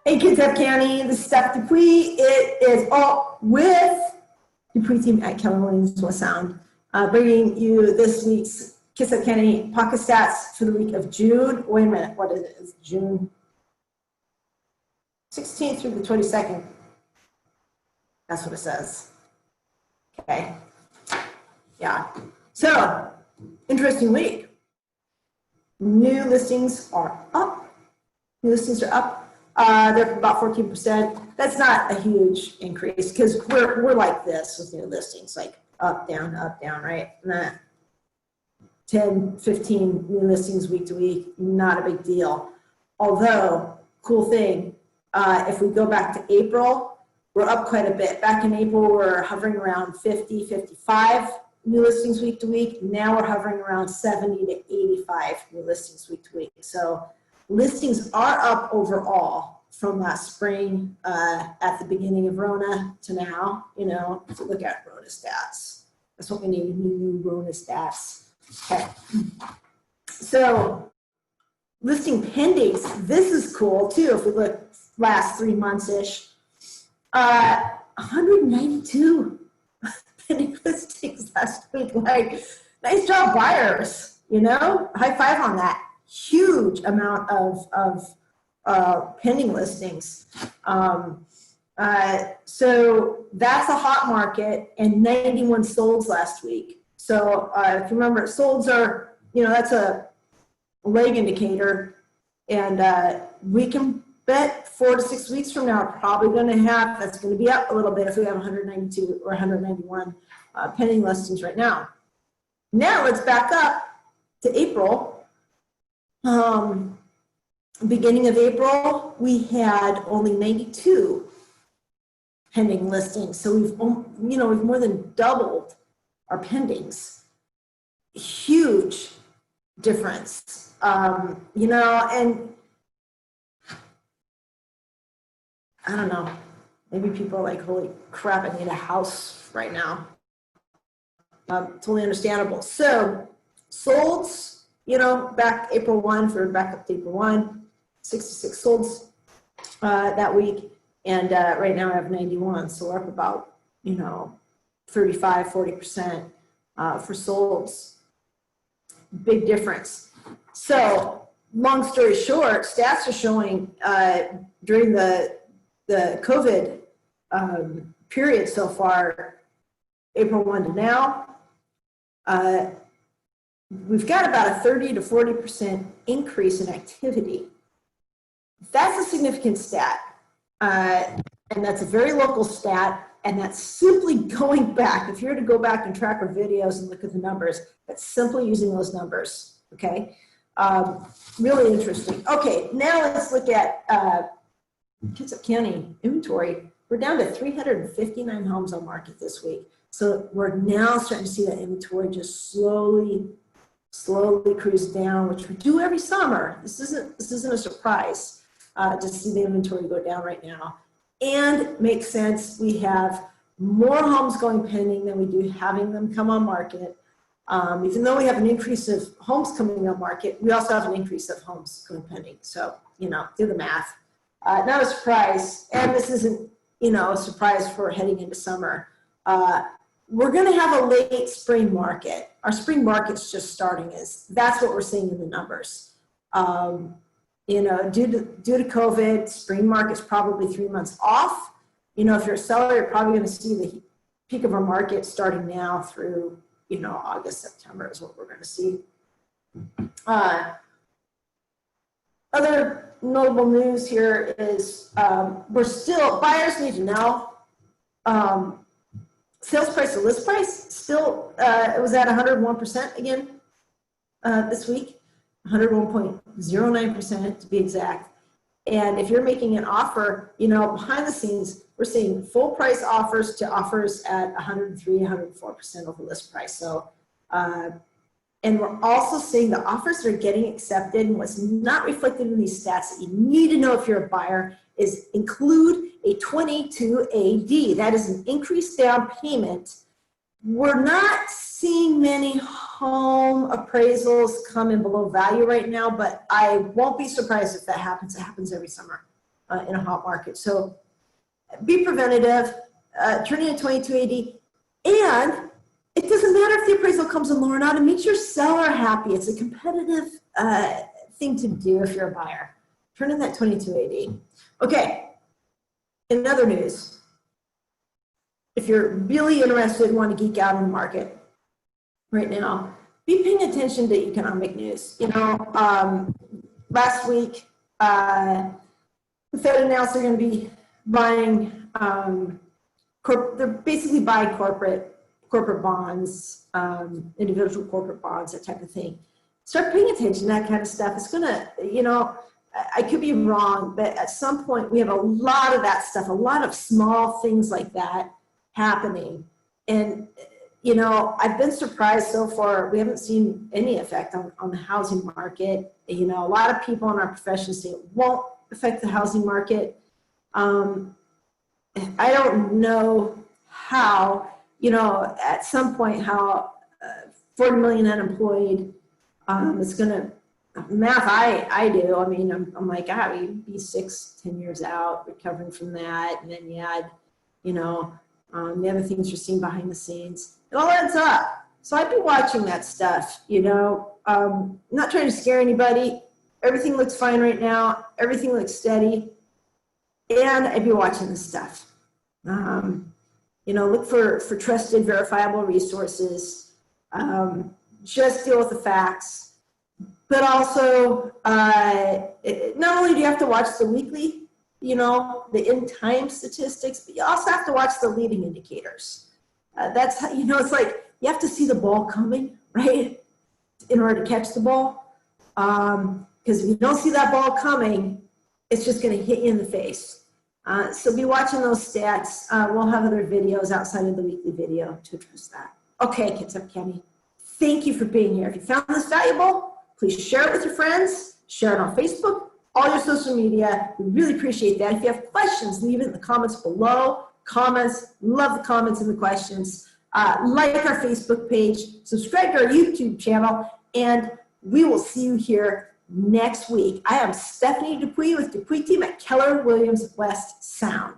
Hey, Kitsap County, this is Steph Dupuis. It is all with Dupuis team at Keller Williams West Sound, bringing you this week's Kitsap County pocket stats for the week of June. Wait a minute, what is it? It's June 16th through the 22nd. That's what it says. Okay. Yeah. So, interesting week. New listings are up. New listings are up. They're up about 14%. That's not a huge increase because we're like this with new listings, like up, down, right? Not 10, 15 new listings week to week, not a big deal. Although, cool thing, if we go back to April, we're up quite a bit. Back in April, we're hovering around 50, 55 new listings week to week. Now we're hovering around 70 to 85 new listings week to week. So listings are up overall from last spring at the beginning of Rona to now, you know, to look at Rona stats. That's what we need, new Rona stats. Okay. So listing pendings, this is cool too. If we look last 3 months-ish, 192 pending listings last week. Like, nice job, buyers, you know, high five on that. Huge amount of pending listings. So that's a hot market, and 91 solds last week. So if you remember, solds are, you know, that's a lag indicator, and we can bet 4 to 6 weeks from now, we're probably going to have, that's going to be up a little bit if we have 192 or 191 pending listings right now. Now let's back up to April. Beginning of April, we had only 92 pending listings. So we've more than doubled our pendings. Huge difference, you know, and I don't know, maybe people are like, holy crap, I need a house right now. Totally understandable. So solds, you know, back April 1, if we're back up to April 1, 66 solds that week. And right now I have 91. So we're up about, you know, 35, 40% for solds. Big difference. So long story short, stats are showing during the COVID period so far, April 1 to now, we've got about a 30 to 40% increase in activity. That's a significant stat, and that's a very local stat, and that's simply going back. If you were to go back and track our videos and look at the numbers, that's simply using those numbers, okay? Really interesting. Okay, now let's look at Kitsap County inventory. We're down to 359 homes on market this week. So we're now starting to see that inventory just slowly cruise down, which we do every summer. This isn't a surprise to see the inventory go down right now. And makes sense. We have more homes going pending than we do having them come on market. Even though we have an increase of homes coming on market, we also have an increase of homes going pending. So, you know, do the math. Not a surprise. And this isn't, you know, a surprise for heading into summer. We're going to have a late spring market. Our spring market's just starting. That's what we're seeing in the numbers. You know, due to COVID, spring market's probably 3 months off. You know, if you're a seller, you're probably going to see the peak of our market starting now through, you know, August, September is what we're going to see. Other notable news here is buyers need to know, sales price to list price still, it was at 101% again this week, 101.09% to be exact. And if you're making an offer, you know, behind the scenes, we're seeing full price offers to offers at 103, 104% over list price. So, and we're also seeing the offers that are getting accepted, and what's not reflected in these stats that you need to know if you're a buyer is include a 22 AD. That is an increased down payment. We're not seeing many home appraisals come in below value right now, but I won't be surprised if that happens. It happens every summer. in a hot market. So be preventative, turn in a 2280, and it doesn't matter if the appraisal comes in low or not. It makes your seller happy. It's a competitive thing to do if you're a buyer. Turn in that 2280. Okay, in other news, if you're really interested and want to geek out in the market right now, be paying attention to economic news. You know, last week, the Fed announced they're going to be buying, they're basically buying corporate bonds, individual corporate bonds, that type of thing. Start paying attention to that kind of stuff. It's gonna, you know, I could be wrong, but at some point we have a lot of that stuff, a lot of small things like that happening. And, you know, I've been surprised so far. We haven't seen any effect on the housing market. You know, a lot of people in our profession say it won't affect the housing market. I don't know how, you know, at some point how 40 million unemployed is going to, math I do. I mean, I'm like, we'd be 6-10 years out recovering from that. And then you add, you know, the other things you're seeing behind the scenes. It all adds up. So I'd be watching that stuff, you know. Not trying to scare anybody. Everything looks fine right now. Everything looks steady. And I'd be watching this stuff. You know, look for trusted, verifiable resources. Just deal with the facts. But also, not only do you have to watch the weekly, you know, the in-time statistics, but you also have to watch the leading indicators. That's how, you know, it's like you have to see the ball coming, right, in order to catch the ball. Because if you don't see that ball coming, it's just going to hit you in the face. So be watching those stats. We'll have other videos outside of the weekly video to address that. Okay, Kitsap County, thank you for being here. If you found this valuable, please share it with your friends, share it on Facebook, all your social media. We really appreciate that. If you have questions, leave it in the comments below. Comments, love the comments and the questions. Like our Facebook page, subscribe to our YouTube channel, and we will see you here next week. I am Stephanie Dupuis with Dupuis team at Keller Williams West Sound.